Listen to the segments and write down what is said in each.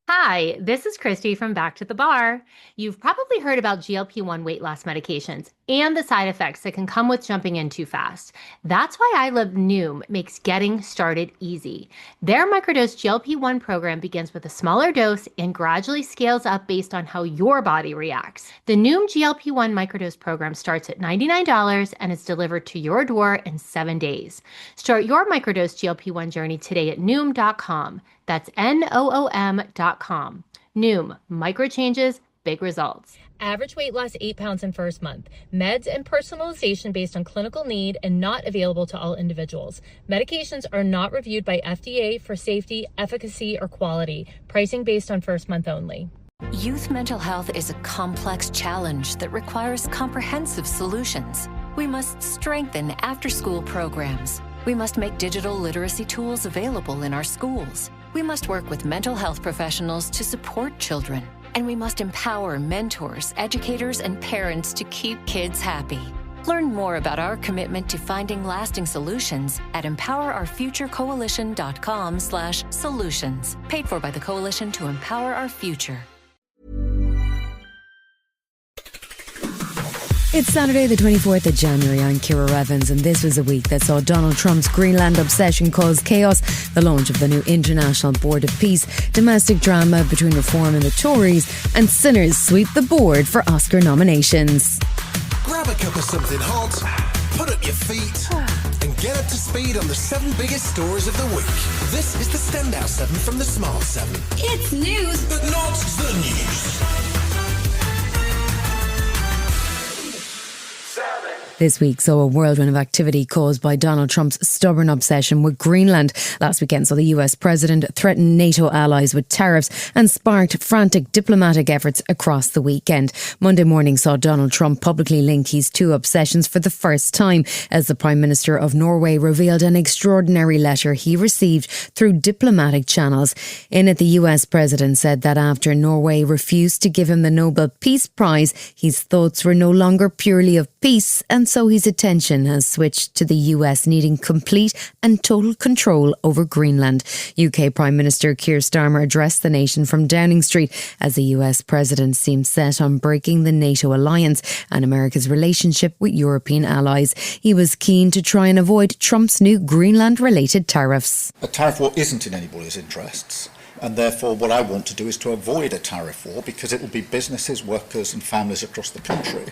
Hi, this is Christy from Back to the Bar. You've probably heard about GLP-1 weight loss medications and the side effects that can come with jumping in too fast. That's why I Love Noom makes getting started easy. Their microdose GLP-1 program begins with a smaller dose and gradually scales up based on how your body reacts. The Noom GLP-1 microdose program starts at $99 and is delivered to your door in 7 days. Start your microdose GLP-1 journey today at Noom.com. That's Noom.com. Noom, micro changes, big results. Average weight loss 8 pounds in first month. Meds and personalization based on clinical need and not available to all individuals. Medications are not reviewed by FDA for safety, efficacy, or quality. Pricing based on first month only. Youth mental health is a complex challenge that requires comprehensive solutions. We must strengthen after-school programs. We must make digital literacy tools available in our schools. We must work with mental health professionals to support children. And we must empower mentors, educators, and parents to keep kids happy. Learn more about our commitment to finding lasting solutions at empowerourfuturecoalition.com/solutions. Paid for by the Coalition to Empower Our Future. It's Saturday, the 24th of January. I'm Ciara Evans, and this was a week that saw Donald Trump's Greenland obsession cause chaos, the launch of the new International Board of Peace, domestic drama between Reform and the Tories, and sinners sweep the board for Oscar nominations. Grab a cup of something hot, put up your feet, and get up to speed on the 7 biggest stories of the week. This is the Standout 7 from the Smart 7. It's news, But not the news. This week saw a whirlwind of activity caused by Donald Trump's stubborn obsession with Greenland. Last weekend saw the US president threaten NATO allies with tariffs and sparked frantic diplomatic efforts across the weekend. Monday morning saw Donald Trump publicly link his two obsessions for the first time as the Prime Minister of Norway revealed an extraordinary letter he received through diplomatic channels. In it, the US president said that after Norway refused to give him the Nobel Peace Prize, his thoughts were no longer purely of peace, and so his attention has switched to the US needing complete and total control over Greenland. UK Prime Minister Keir Starmer addressed the nation from Downing Street as the US president seemed set on breaking the NATO alliance and America's relationship with European allies. He was keen to try and avoid Trump's new Greenland-related tariffs. A tariff war isn't in anybody's interests. And therefore, what I want to do is to avoid a tariff war, because it will be businesses, workers and families across the country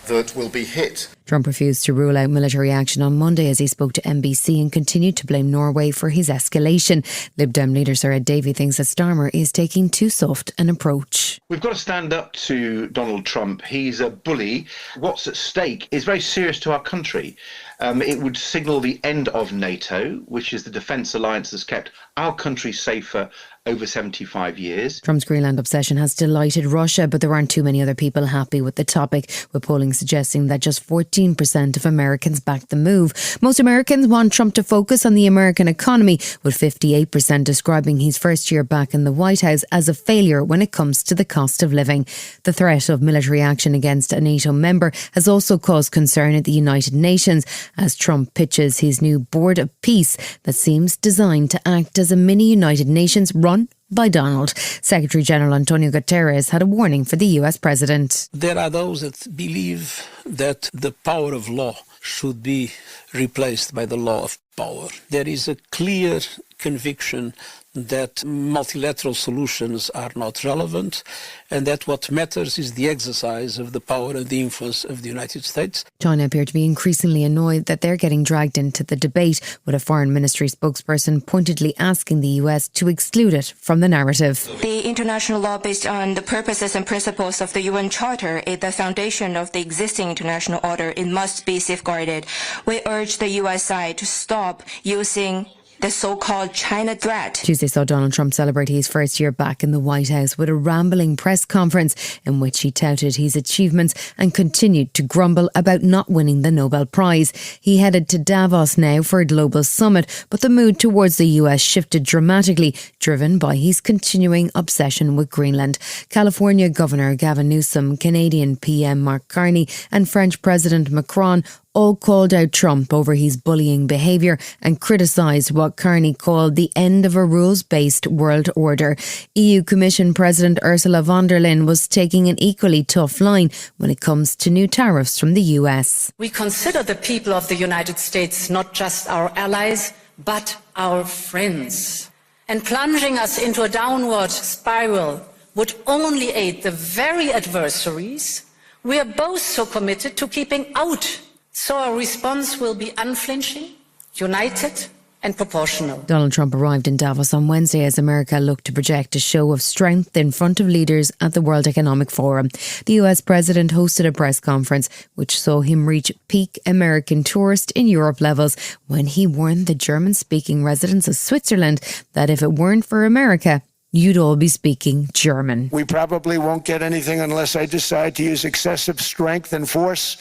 that will be hit. Trump refused to rule out military action on Monday as he spoke to NBC and continued to blame Norway for his escalation. Lib Dem leader Sir Ed Davey thinks that Starmer is taking too soft an approach. We've got to stand up to Donald Trump. He's a bully. What's at stake is very serious to our country. It would signal the end of NATO, which is the defence alliance that's kept our country safe for over 75 years. Trump's Greenland obsession has delighted Russia, but there aren't too many other people happy with the topic, with polling suggesting that just 14% of Americans back the move. Most Americans want Trump to focus on the American economy, with 58% describing his first year back in the White House as a failure when it comes to the cost of living. The threat of military action against a NATO member has also caused concern at the United Nations as Trump pitches his new Board of Peace that seems designed to act as a mini United Nations run by Donald. Secretary General Antonio Guterres had a warning for the US president. There are those that believe that the power of law should be replaced by the law of power. There is a clear conviction that multilateral solutions are not relevant and that what matters is the exercise of the power and the influence of the United States. China appear to be increasingly annoyed that they're getting dragged into the debate, with a foreign ministry spokesperson pointedly asking the US to exclude it from the narrative. The international law based on the purposes and principles of the UN Charter is the foundation of the existing international order. It must be safeguarded. We urge the US side to stop using the so-called China threat. Tuesday saw Donald Trump celebrate his first year back in the White House with a rambling press conference in which he touted his achievements and continued to grumble about not winning the Nobel Prize. He headed to Davos now for a global summit, but the mood towards the US shifted dramatically, driven by his continuing obsession with Greenland. California Governor Gavin Newsom, Canadian PM Mark Carney and French President Macron all called out Trump over his bullying behaviour and criticised what Carney called the end of a rules-based world order. EU Commission President Ursula von der Leyen was taking an equally tough line when it comes to new tariffs from the US. We consider the people of the United States not just our allies, but our friends. And plunging us into a downward spiral would only aid the very adversaries we are both so committed to keeping out. So our response will be unflinching, united and proportional. Donald Trump arrived in Davos on Wednesday as America looked to project a show of strength in front of leaders at the World Economic Forum. The US president hosted a press conference which saw him reach peak American tourist in Europe levels when he warned the German-speaking residents of Switzerland that if it weren't for America, you'd all be speaking German. We probably won't get anything unless I decide to use excessive strength and force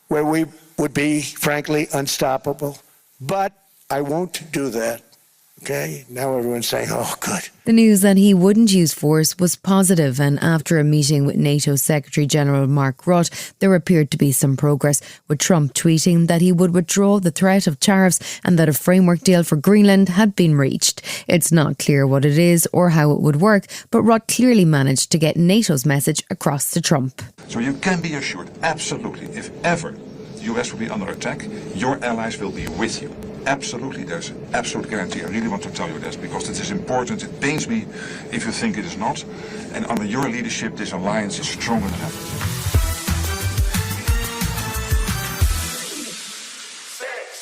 where we would be, frankly, unstoppable. But I won't do that. Okay? Now everyone's saying, oh, good. The news that he wouldn't use force was positive, and after a meeting with NATO Secretary-General Mark Rutte, there appeared to be some progress, with Trump tweeting that he would withdraw the threat of tariffs and that a framework deal for Greenland had been reached. It's not clear what it is or how it would work, but Rutte clearly managed to get NATO's message across to Trump. So you can be assured, absolutely, if ever the US will be under attack, your allies will be with you. Absolutely, there's an absolute guarantee. I really want to tell you this because it is important. It pains me if you think it is not. And under your leadership, this alliance is stronger than ever.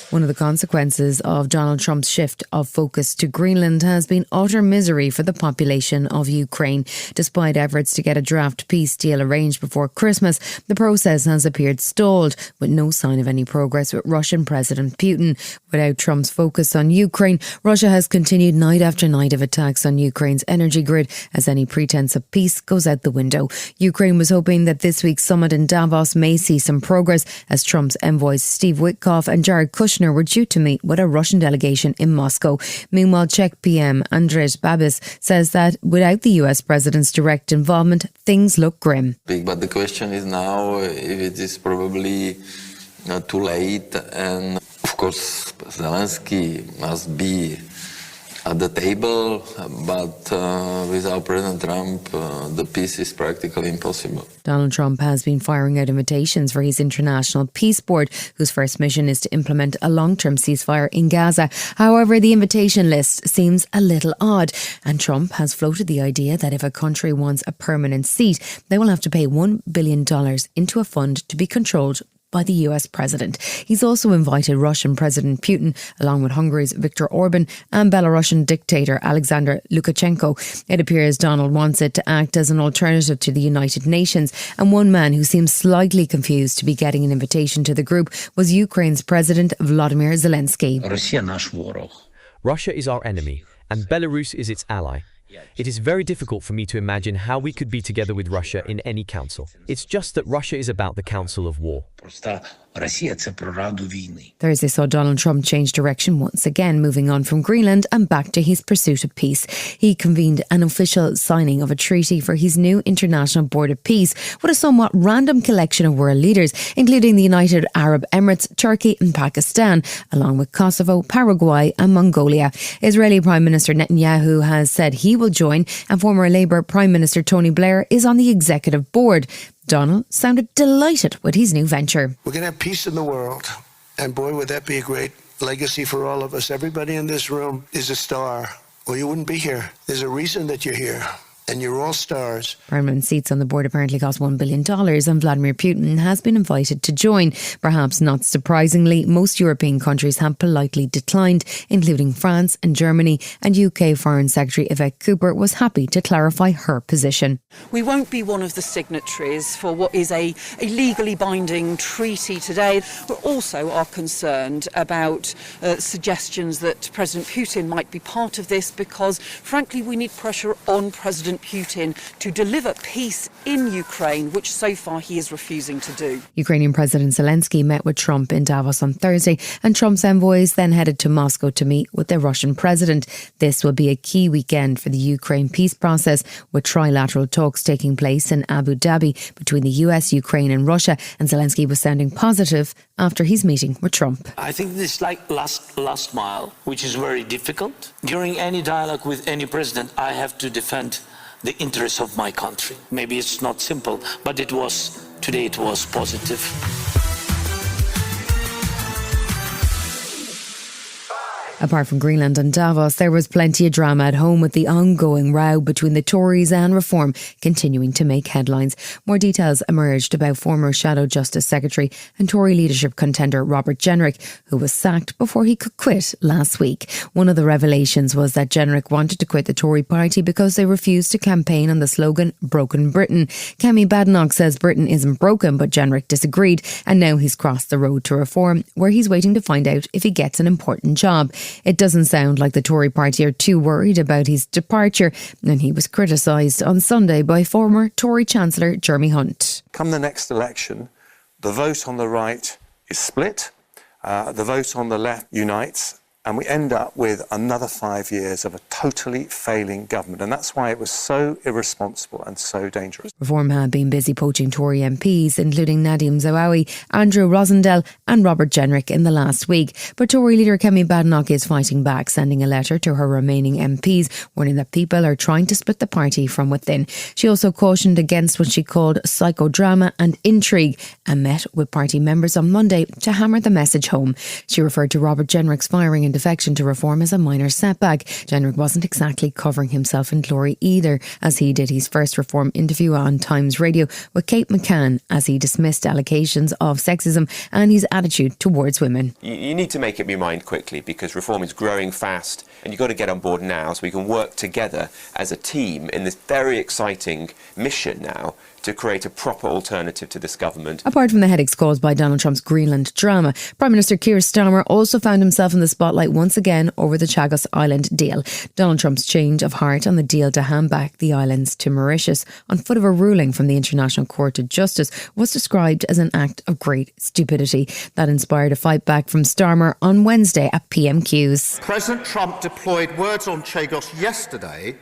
One of the consequences of Donald Trump's shift of focus to Greenland has been utter misery for the population of Ukraine. Despite efforts to get a draft peace deal arranged before Christmas, the process has appeared stalled, with no sign of any progress with Russian President Putin. Without Trump's focus on Ukraine, Russia has continued night after night of attacks on Ukraine's energy grid as any pretense of peace goes out the window. Ukraine was hoping that this week's summit in Davos may see some progress as Trump's envoys Steve Witkoff and Jared Kushner were due to meet with a Russian delegation in Moscow. Meanwhile, Czech PM Andrej Babis says that without the US president's direct involvement, things look grim. But the question is now if it is probably too late, and of course Zelensky must be at the table, but without President Trump, the peace is practically impossible. Donald Trump has been firing out invitations for his International Peace Board, whose first mission is to implement a long-term ceasefire in Gaza. However, the invitation list seems a little odd, and Trump has floated the idea that if a country wants a permanent seat, they will have to pay $1 billion into a fund to be controlled by the US president. He's also invited Russian President Putin, along with Hungary's Viktor Orban and Belarusian dictator Alexander Lukashenko. It appears Donald wants it to act as an alternative to the United Nations, and one man who seems slightly confused to be getting an invitation to the group was Ukraine's President Volodymyr Zelensky. Russia is our enemy, and Belarus is its ally. It is very difficult for me to imagine how we could be together with Russia in any council. It's just that Russia is about the council of war. Thursday saw Donald Trump change direction once again, moving on from Greenland and back to his pursuit of peace. He convened an official signing of a treaty for his new International Board of Peace with a somewhat random collection of world leaders, including the United Arab Emirates, Turkey and Pakistan, along with Kosovo, Paraguay and Mongolia. Israeli Prime Minister Netanyahu has said he will join, and former Labour Prime Minister Tony Blair is on the executive board. Donald sounded delighted with his new venture. We're going to have peace in the world. And boy, would that be a great legacy for all of us. Everybody in this room is a star, or you wouldn't be here. There's a reason that you're here. And you're all stars. Permanent seats on the board apparently cost $1 billion, and Vladimir Putin has been invited to join. Perhaps not surprisingly, most European countries have politely declined, including France and Germany, and UK Foreign Secretary Yvette Cooper was happy to clarify her position. We won't be one of the signatories for what is a legally binding treaty today. We also are concerned about suggestions that President Putin might be part of this because, frankly, we need pressure on President Putin to deliver peace in Ukraine, which so far he is refusing to do. Ukrainian President Zelensky met with Trump in Davos on Thursday, and Trump's envoys then headed to Moscow to meet with the Russian president. This will be a key weekend for the Ukraine peace process, with trilateral talks taking place in Abu Dhabi between the US, Ukraine and Russia, and Zelensky was sounding positive after his meeting with Trump. I think this is like last mile, which is very difficult. During any dialogue with any president, I have to defend the interests of my country. Maybe it's not simple, but today it was positive. Apart from Greenland and Davos, there was plenty of drama at home, with the ongoing row between the Tories and Reform continuing to make headlines. More details emerged about former Shadow Justice Secretary and Tory leadership contender Robert Jenrick, who was sacked before he could quit last week. One of the revelations was that Jenrick wanted to quit the Tory party because they refused to campaign on the slogan "Broken Britain." Kemi Badenoch says Britain isn't broken, but Jenrick disagreed, and now he's crossed the road to Reform, where he's waiting to find out if he gets an important job. It doesn't sound like the Tory party are too worried about his departure, and he was criticised on Sunday by former Tory Chancellor Jeremy Hunt. Come the next election, the vote on the right is split, the vote on the left unites, and we end up with another 5 years of a totally failing government. And that's why it was so irresponsible and so dangerous. Reform had been busy poaching Tory MPs, including Nadim Zawawi, Andrew Rosendale and Robert Jenrick in the last week. But Tory leader Kemi Badenoch is fighting back, sending a letter to her remaining MPs, warning that people are trying to split the party from within. She also cautioned against what she called psychodrama and intrigue, and met with party members on Monday to hammer the message home. She referred to Robert Jenrick's firing and defection to Reform as a minor setback. Jenrick wasn't exactly covering himself in glory either, as he did his first Reform interview on Times Radio with Kate McCann, as he dismissed allegations of sexism and his attitude towards women. You need to make up your mind quickly, because Reform is growing fast and you've got to get on board now so we can work together as a team in this very exciting mission now to create a proper alternative to this government. Apart from the headaches caused by Donald Trump's Greenland drama, Prime Minister Keir Starmer also found himself in the spotlight once again over the Chagos Island deal. Donald Trump's change of heart on the deal to hand back the islands to Mauritius on foot of a ruling from the International Court of Justice was described as an act of great stupidity. That inspired a fight back from Starmer on Wednesday at PMQs. President Trump deployed words on Chagos yesterday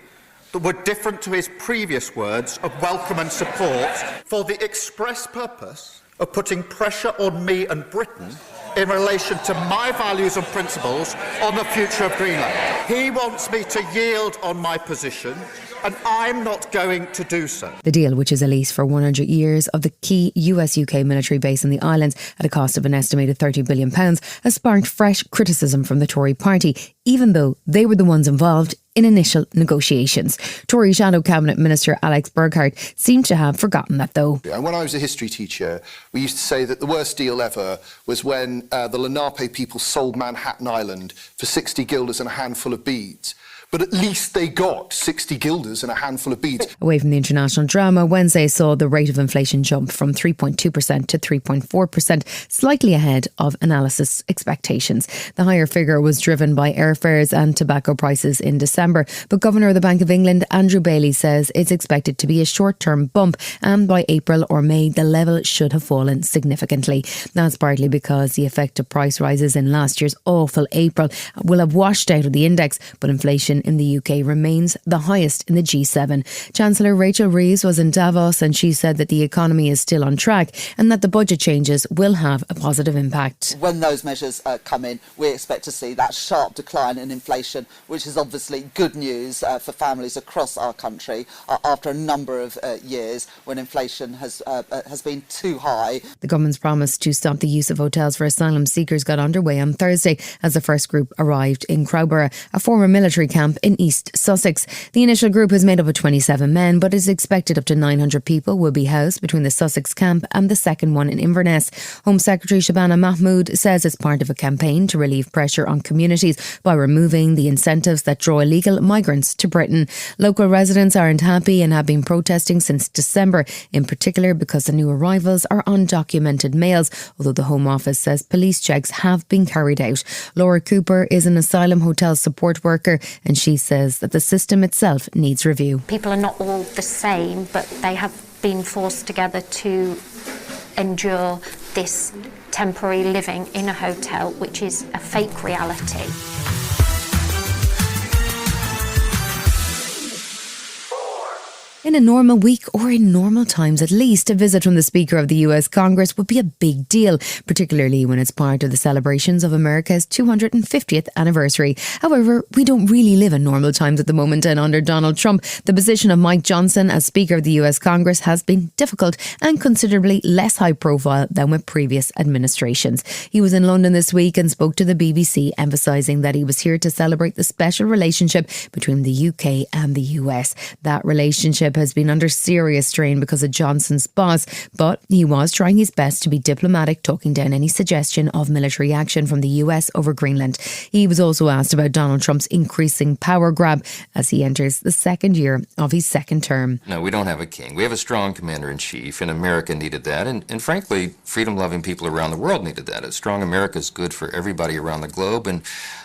that were different to his previous words of welcome and support, for the express purpose of putting pressure on me and Britain in relation to my values and principles on the future of Greenland. He wants me to yield on my position, and I'm not going to do so. The deal, which is a lease for 100 years of the key US-UK military base in the islands at a cost of an estimated £30 billion, has sparked fresh criticism from the Tory party, even though they were the ones involved in initial negotiations. Tory Shadow Cabinet Minister Alex Burghardt seemed to have forgotten that, though. And when I was a history teacher, we used to say that the worst deal ever was when the Lenape people sold Manhattan Island for 60 guilders and a handful of beads. But at least they got 60 guilders and a handful of beads. Away from the international drama, Wednesday saw the rate of inflation jump from 3.2% to 3.4%, slightly ahead of analysis expectations. The higher figure was driven by airfares and tobacco prices in December, but Governor of the Bank of England, Andrew Bailey, says it's expected to be a short-term bump, and by April or May, the level should have fallen significantly. That's partly because the effect of price rises in last year's awful April will have washed out of the index, but inflation in the UK remains the highest in the G7. Chancellor Rachel Reeves was in Davos, and she said that the economy is still on track and that the budget changes will have a positive impact. When those measures come in, we expect to see that sharp decline in inflation, which is obviously good news for families across our country after a number of years when inflation has been too high. The government's promise to stop the use of hotels for asylum seekers got underway on Thursday as the first group arrived in Crowborough, a former military camp in East Sussex. The initial group is made up of 27 men, but is expected up to 900 people will be housed between the Sussex camp and the second one in Inverness. Home Secretary Shabana Mahmood says it's part of a campaign to relieve pressure on communities by removing the incentives that draw illegal migrants to Britain. Local residents aren't happy and have been protesting since December, in particular because the new arrivals are undocumented males, although the Home Office says police checks have been carried out. Laura Cooper is an asylum hotel support worker, and she says that the system itself needs review. People are not all the same, but they have been forced together to endure this temporary living in a hotel, which is a fake reality. In a normal week, or in normal times at least, a visit from the Speaker of the US Congress would be a big deal, particularly when it's part of the celebrations of America's 250th anniversary. However, we don't really live in normal times at the moment, and under Donald Trump, the position of Mike Johnson as Speaker of the US Congress has been difficult and considerably less high profile than with previous administrations. He was in London this week and spoke to the BBC, emphasising that he was here to celebrate the special relationship between the UK and the US. That relationship has been under serious strain because of Johnson's boss, but he was trying his best to be diplomatic, talking down any suggestion of military action from the US over Greenland. He was also asked about Donald Trump's increasing power grab as he enters the second year of his second term. No, we don't have a king. We have a strong commander-in-chief, and America needed that. And frankly, freedom-loving people around the world needed that. A strong America is good for everybody around the globe, and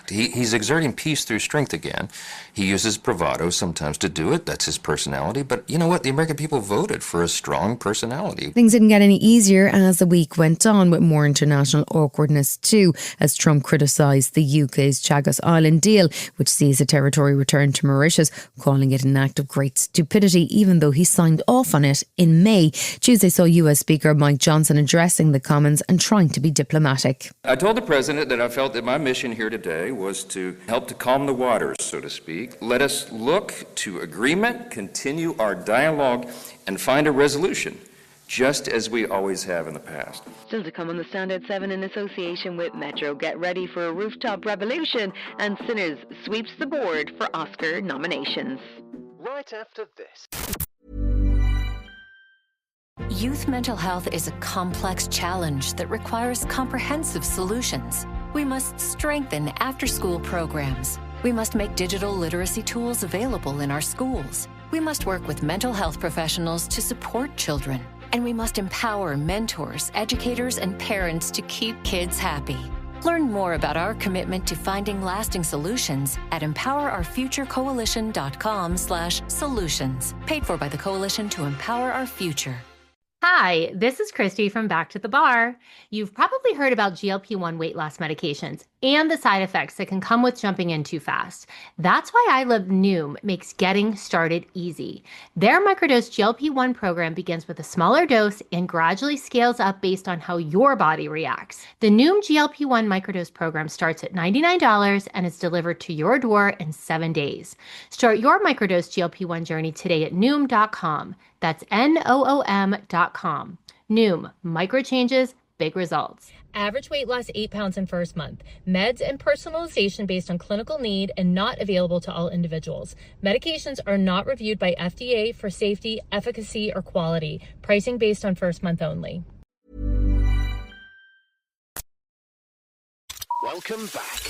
he's exerting peace through strength again. He uses bravado sometimes to do it. That's his personality. But you know what? The American people voted for a strong personality. Things didn't get any easier as the week went on, with more international awkwardness too, as Trump criticised the UK's Chagos Island deal, which sees the territory returned to Mauritius, calling it an act of great stupidity, even though he signed off on it in May. Tuesday saw US Speaker Mike Johnson addressing the Commons and trying to be diplomatic. I told the President that I felt that my mission here today was to help to calm the waters, so to speak. Let us look to agreement, continue our dialogue, and find a resolution, just as we always have in the past. Still to come on the Standout 7 in association with Metro. Get ready for a rooftop revolution, and Sinners sweeps the board for Oscar nominations. Right after this. Youth mental health is a complex challenge that requires comprehensive solutions. We must strengthen after-school programs. We must make digital literacy tools available in our schools. We must work with mental health professionals to support children. And we must empower mentors, educators, and parents to keep kids happy. Learn more about our commitment to finding lasting solutions at empowerourfuturecoalition.com/solutions. Paid for by the Coalition to Empower Our Future. Hi, this is Christy from Back to the Bar. You've probably heard about GLP-1 weight loss medications and the side effects that can come with jumping in too fast. That's why I Love Noom makes getting started easy. Their microdose GLP-1 program begins with a smaller dose and gradually scales up based on how your body reacts. The Noom GLP-1 microdose program starts at $99 and is delivered to your door in 7 days. Start your microdose GLP-1 journey today at Noom.com. That's Noom.com. Noom, micro changes, big results. Average weight loss 8 pounds in first month. Meds and personalization based on clinical need and not available to all individuals. Medications are not reviewed by FDA for safety, efficacy, or quality. Pricing based on first month only. Welcome back.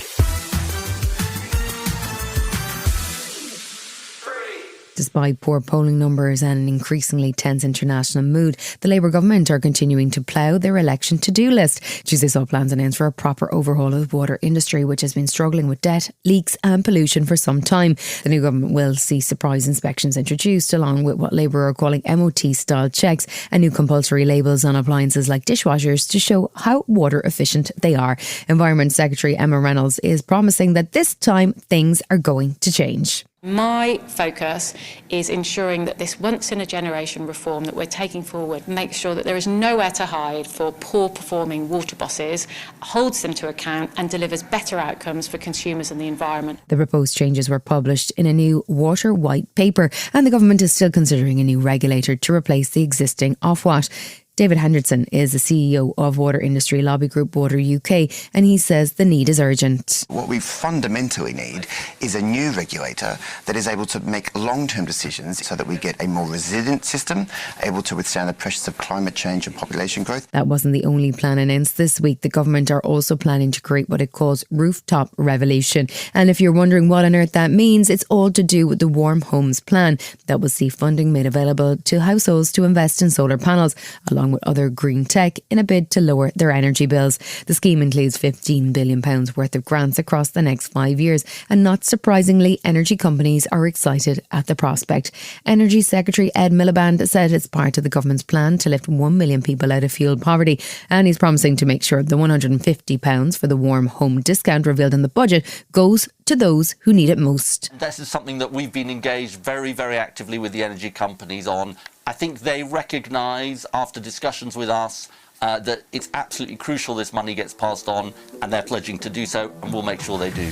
Despite poor polling numbers and an increasingly tense international mood, the Labour government are continuing to plough their election to-do list. Tuesday saw plans announced for a proper overhaul of the water industry, which has been struggling with debt, leaks and pollution for some time. The new government will see surprise inspections introduced, along with what Labour are calling MOT-style checks and new compulsory labels on appliances like dishwashers to show how water efficient they are. Environment Secretary Emma Reynolds is promising that this time things are going to change. My focus is ensuring that this once-in-a-generation reform that we're taking forward makes sure that there is nowhere to hide for poor-performing water bosses, holds them to account and delivers better outcomes for consumers and the environment. The proposed changes were published in a new water white paper, and the government is still considering a new regulator to replace the existing Ofwat. David Henderson is the CEO of water industry lobby group Water UK, and he says the need is urgent. What we fundamentally need is a new regulator that is able to make long-term decisions so that we get a more resilient system, able to withstand the pressures of climate change and population growth. That wasn't the only plan announced this week. The government are also planning to create what it calls rooftop revolution. And if you're wondering what on earth that means, it's all to do with the Warm Homes plan that will see funding made available to households to invest in solar panels. A lot along with other green tech in a bid to lower their energy bills. The scheme includes £15 billion worth of grants across the next 5 years, and not surprisingly, energy companies are excited at the prospect. Energy Secretary Ed Miliband said it's part of the government's plan to lift 1 million people out of fuel poverty, and he's promising to make sure the £150 for the warm home discount revealed in the budget goes to those who need it most. This is something that we've been engaged very, very actively with the energy companies on. I think they recognise, after discussions with us, that it's absolutely crucial this money gets passed on, and they're pledging to do so, and we'll make sure they do.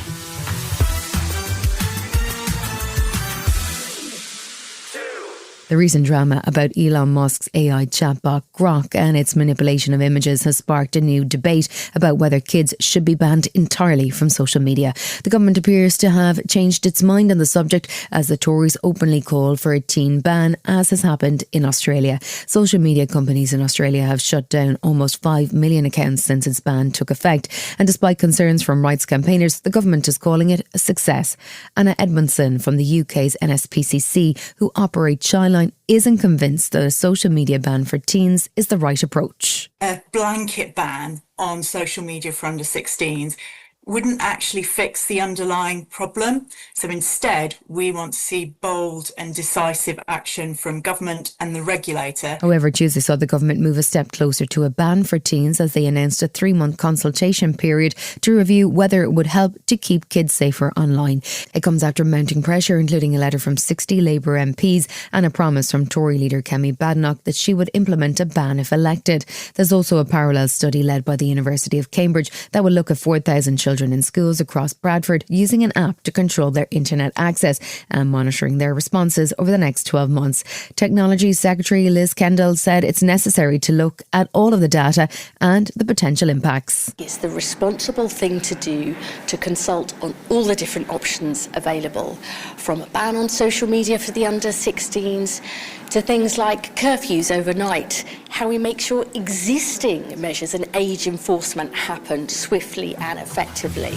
The recent drama about Elon Musk's AI chatbot Grok and its manipulation of images has sparked a new debate about whether kids should be banned entirely from social media. The government appears to have changed its mind on the subject, as the Tories openly call for a teen ban, as has happened in Australia. Social media companies in Australia have shut down almost 5 million accounts since its ban took effect, and despite concerns from rights campaigners, the government is calling it a success. Anna Edmondson from the UK's NSPCC, who operate Childline, isn't convinced that a social media ban for teens is the right approach. A blanket ban on social media for under 16s wouldn't actually fix the underlying problem. So instead, we want to see bold and decisive action from government and the regulator. However, Tuesday saw the government move a step closer to a ban for teens, as they announced a 3-month consultation period to review whether it would help to keep kids safer online. It comes after mounting pressure, including a letter from 60 Labour MPs and a promise from Tory leader Kemi Badenoch that she would implement a ban if elected. There's also a parallel study led by the University of Cambridge that will look at 4,000 children in schools across Bradford using an app to control their internet access and monitoring their responses over the next 12 months. Technology Secretary Liz Kendall said it's necessary to look at all of the data and the potential impacts. It's the responsible thing to do to consult on all the different options available, from a ban on social media for the under 16s to things like curfews overnight, how we make sure existing measures and age enforcement happen swiftly and effectively.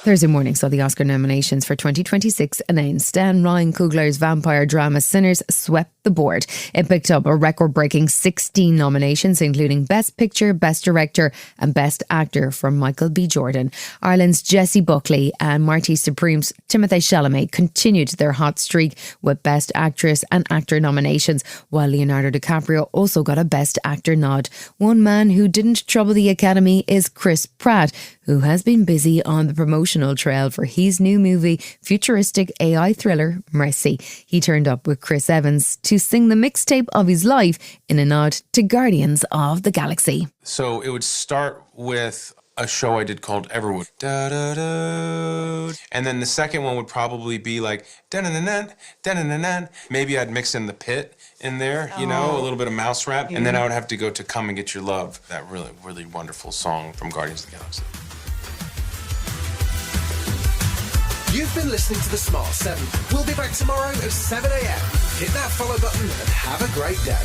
Thursday morning saw the Oscar nominations for 2026 announced, and Ryan Coogler's vampire drama Sinners swept the board. It picked up a record-breaking 16 nominations, including Best Picture, Best Director and Best Actor from Michael B. Jordan. Ireland's Jessie Buckley and Marty Supreme's Timothée Chalamet continued their hot streak with Best Actress and Actor nominations, while Leonardo DiCaprio also got a Best Actor nod. One man who didn't trouble the Academy is Chris Pratt, who has been busy on the promotional trail for his new movie, futuristic AI thriller Mercy. He turned up with Chris Evans to sing the mixtape of his life in a nod to Guardians of the Galaxy. So it would start with a show I did called Everwood. Da, da, da. And then the second one would probably be like, da-na-na-na, da-na-na-na. Maybe I'd mix in The Pit in there, you know, a little bit of mouse rap. And then I would have to go to Come and Get Your Love, that really, really wonderful song from Guardians of the Galaxy. You've been listening to The Smart 7. We'll be back tomorrow at 7 a.m. Hit that follow button and have a great day.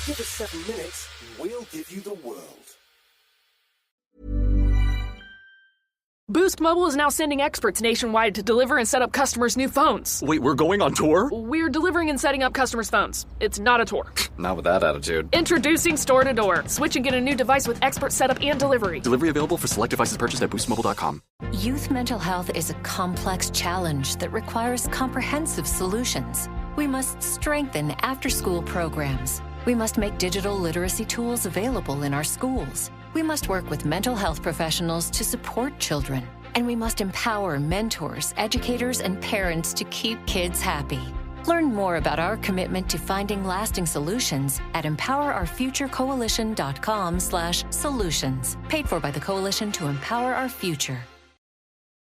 Give us 7 minutes, we'll give you the world. Boost Mobile is now sending experts nationwide to deliver and set up customers' new phones. Wait, we're going on tour? We're delivering and setting up customers' phones. It's not a tour. Not with that attitude. Introducing Store to Door. Switch and get a new device with expert setup and delivery. Delivery available for select devices purchased at boostmobile.com. Youth mental health is a complex challenge that requires comprehensive solutions. We must strengthen after-school programs. We must make digital literacy tools available in our schools. We must work with mental health professionals to support children. And we must empower mentors, educators, and parents to keep kids happy. Learn more about our commitment to finding lasting solutions at empowerourfuturecoalition.com/solutions. Paid for by the Coalition to Empower Our Future.